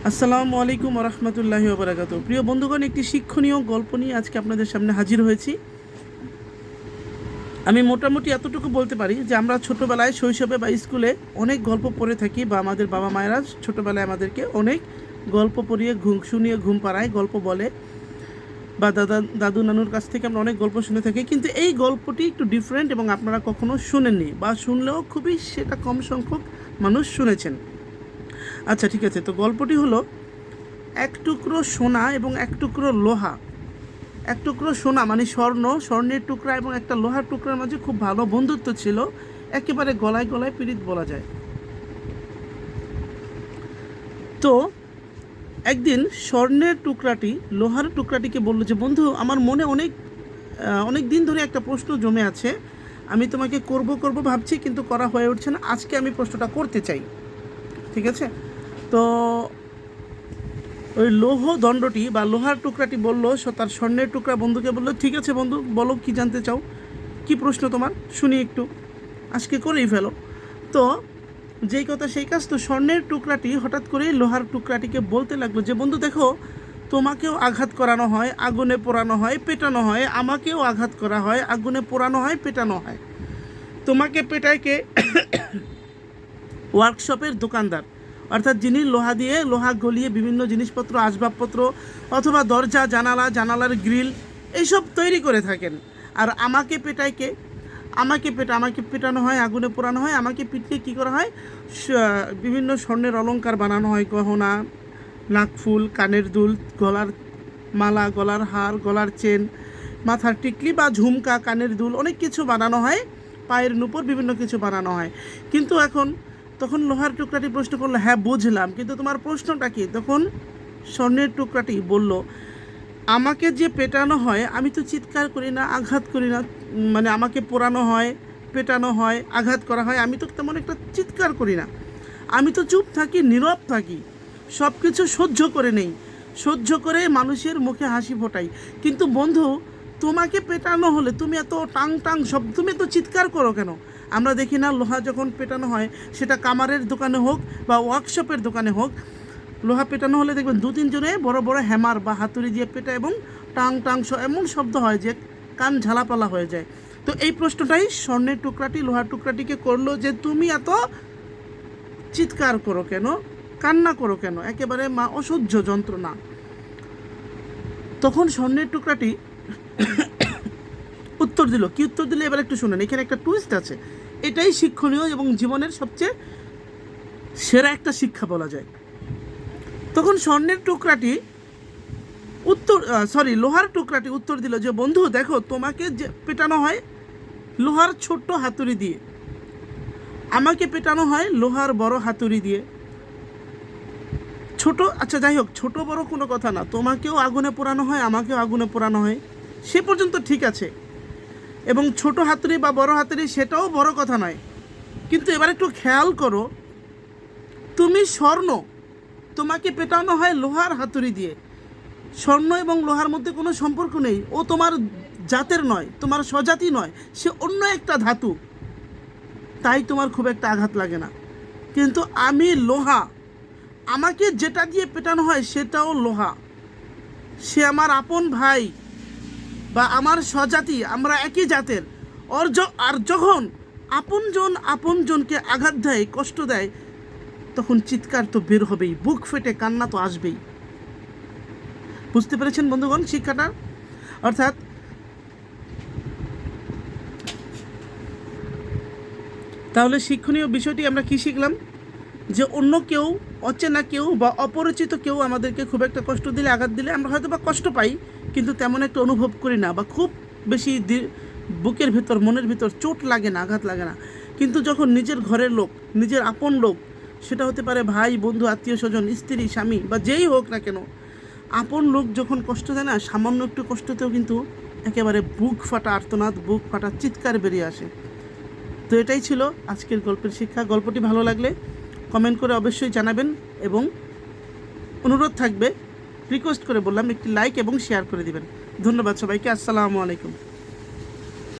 আসসালামু আলাইকুম রহমতুল্লাহি ওয়া বারাকাতুহু। প্রিয় বন্ধুগণ, একটি শিক্ষণীয় গল্প নিয়ে আজকে আপনাদের সামনে হাজির হয়েছি। আমি মোটামুটি এতটুকু বলতে পারি যে আমরা ছোটোবেলায় শৈশবে বা স্কুলে অনেক গল্প পড়ে থাকি, বা আমাদের বাবা মায়েরা ছোটোবেলায় আমাদেরকে অনেক গল্প পড়িয়ে শুনিয়ে ঘুম পাড়ায়, গল্প বলে, বা দাদু নানুর কাছ থেকে আমরা অনেক গল্প শুনে থাকি। কিন্তু এই গল্পটি একটু ডিফারেন্ট এবং আপনারা কখনো শুনেননি, বা শুনলেও খুবই সেটা কম সংখ্যক মানুষ শুনেছেন। আচ্ছা, ঠিক আছে। তো গল্পটি হলো এক টুকরো সোনা এবং এক টুকরো লোহা। এক টুকরো সোনা মানে স্বর্ণের টুকরা এবং একটা লোহার টুকরার মাঝে খুব ভালো বন্ধুত্ব ছিল, একেবারে গলায় গলায় পীড়িত বলা যায়। তো একদিন স্বর্ণের টুকরাটি লোহার টুকরাটিকে বলল যে, বন্ধু, আমার মনে অনেক দিন ধরে একটা প্রশ্ন জমে আছে, আমি তোমাকে করব ভাবছি, কিন্তু করা হয়ে উঠছে না। আজকে আমি প্রশ্নটা করতে চাই, ঠিক আছে? তো ওই লৌহ দণ্ডটি বা লোহার টুকরাটি বলল, তার স্বর্ণের টুকরা বন্ধুকে বলল, ঠিক আছে বন্ধু, বলো কি জানতে চাও, কি প্রশ্ন তোমার, শুনি একটু, আজকে করেই ফেলো। তো যেই কথা সেই কাজ। তো স্বর্ণের টুকরাটি হঠাৎ করেই লোহার টুকরাটিকে বলতে লাগলো যে, বন্ধু দেখো, তোমাকেও আঘাত করানো হয়, আগুনে পোড়ানো হয়, পেটানো হয়, আমাকেও আঘাত করা হয়, আগুনে পোড়ানো হয়, পেটানো হয়। তোমাকে পেটায় কে? ওয়ার্কশপের দোকানদার, অর্থাৎ যিনি লোহা গলিয়ে বিভিন্ন জিনিসপত্র, আসবাবপত্র অথবা দরজা, জানালার গ্রিল এইসব তৈরি করে থাকেন। আর আমাকে পেটায় কে? আমাকে পেটানো হয়, আগুনে পোড়ানো হয়। আমাকে পিটিয়ে কী করা হয়? বিভিন্ন স্বর্ণের অলংকার বানানো হয়, গহনা, নাকফুল, কানের দুল, গলার মালা, গলার হার, গলার চেন, মাথার টিকলি বা ঝুমকা, কানের দুল, অনেক কিছু বানানো হয়, পায়ের নুপুর, বিভিন্ন কিছু বানানো হয়। কিন্তু তখন লোহার টুকরাটি প্রশ্ন করলো, হ্যাঁ বুঝলাম, কিন্তু তোমার প্রশ্নটা কি? তখন স্বর্ণের টুকরাটি বলল, আমাকে যে পেটানো হয়, আমি তো চিৎকার করি না, আঘাত করি না, মানে আমাকে পোড়ানো হয়, পেটানো হয়, আঘাত করা হয়, আমি তো তেমন একটা চিৎকার করি না, আমি তো চুপ থাকি, নীরব থাকি, সব কিছু সহ্য করে নেই, সহ্য করে মানুষের মুখে হাসি ফোটাই। কিন্তু বন্ধু, তোমাকে পেটানো হলে তুমি এত টাং সব, তুমি এত চিৎকার করো কেন? আমরা দেখি না, লোহা যখন পেটানো হয়, সেটা কামারের দোকানে হোক বা ওয়ার্কশপের দোকানে হোক, লোহা পেটানো হলে দেখবেন 2-3 জনে বড় বড় হ্যামার বা হাতুড়ি দিয়ে পেটা, এবং টাং এমন শব্দ হয় যে কান ঝালাপালা হয়ে যায়। তো এই প্রশ্নটাই স্বর্ণের টুকরাটি লোহার টুকরাটিকে করলো, যে তুমি এত চিৎকার করো কেন, কান্না করো কেন, একেবারে অসহ্য যন্ত্রণা। তখন স্বর্ণের টুকরাটি উত্তর দিল। কি উত্তর দিলে এবার একটু শুনেন, এখানে একটা টুইস্ট আছে। এটাই শিক্ষণীয় এবং জীবনের সবচেয়ে সেরা একটা শিক্ষা বলা যায়। তখন লোহার টুকরাটি উত্তর দিল যে, বন্ধু দেখো, তোমাকে যে পেটানো হয় লোহার ছোট্ট হাতুড়ি দিয়ে, আমাকে পেটানো হয় লোহার বড় হাতুড়ি দিয়ে। আচ্ছা যাই হোক, ছোট বড় কোনো কথা না, তোমাকেও আগুনে পোড়ানো হয়, আমাকেও আগুনে পোড়ানো হয়, সে পর্যন্ত ঠিক আছে। এবং ছোট হাতুড়ি বা বড় হাতুড়ি, সেটাও বড় কথা নয়। কিন্তু এবার একটু খেয়াল করো, তুমি স্বর্ণ, তোমাকে পেটানো হয় লোহার হাতুড়ি দিয়ে। স্বর্ণ এবং লোহার মধ্যে কোনো সম্পর্ক নেই, ও তোমার জাতের নয়, তোমার স্বজাতি নয়, সে অন্য একটা ধাতু, তাই তোমার খুব একটা আঘাত লাগে না। কিন্তু আমি লোহা, আমাকে যেটা দিয়ে পেটানো হয় সেটাও লোহা, সে আমার আপন ভাই বা আমার স্বজাতি, আমরা একই জাতের। আর যখন আপনজনকে আঘাত দেয়, কষ্ট দেয়, তখন চিৎকার তো বের হবেই, বুক ফেটে কান্না তো আসবেই। বুঝতে পেরেছেন বন্ধুগণ শিক্ষাটা? অর্থাৎ তাহলে শিক্ষণীয় বিষয়টি আমরা কি শিখলাম? যে অন্য কেউ, অচেনা কেউ বা অপরিচিত কেউ আমাদেরকে খুব একটা কষ্ট দিলে, আঘাত দিলে, আমরা হয়তো বা কষ্ট পাই, কিন্তু তেমন একটা অনুভব করি না, বা খুব বেশি বুকের ভিতর, মনের ভিতর চোট লাগে না, আঘাত লাগে না। কিন্তু যখন নিজের ঘরের লোক, নিজের আপন লোক, সেটা হতে পারে ভাই, বন্ধু, আত্মীয় স্বজন, স্ত্রী, স্বামী বা যেই হোক না কেন, আপন লোক যখন কষ্ট দেয় না, সামান্য একটু কষ্টতেও কিন্তু একেবারে বুক ফাটা আর্তনাদ, বুক ফাটা চিৎকার বেরিয়ে আসে। তো এটাই ছিল আজকের গল্পের শিক্ষা। গল্পটি ভালো লাগলে কমেন্ট করে অবশ্যই জানাবেন, এবং অনুরোধ থাকবে, রিকোয়েস্ট করে বললাম, একটি লাইক এবং শেয়ার করে দিবেন। ধন্যবাদ সবাইকে। আসসালামু আলাইকুম।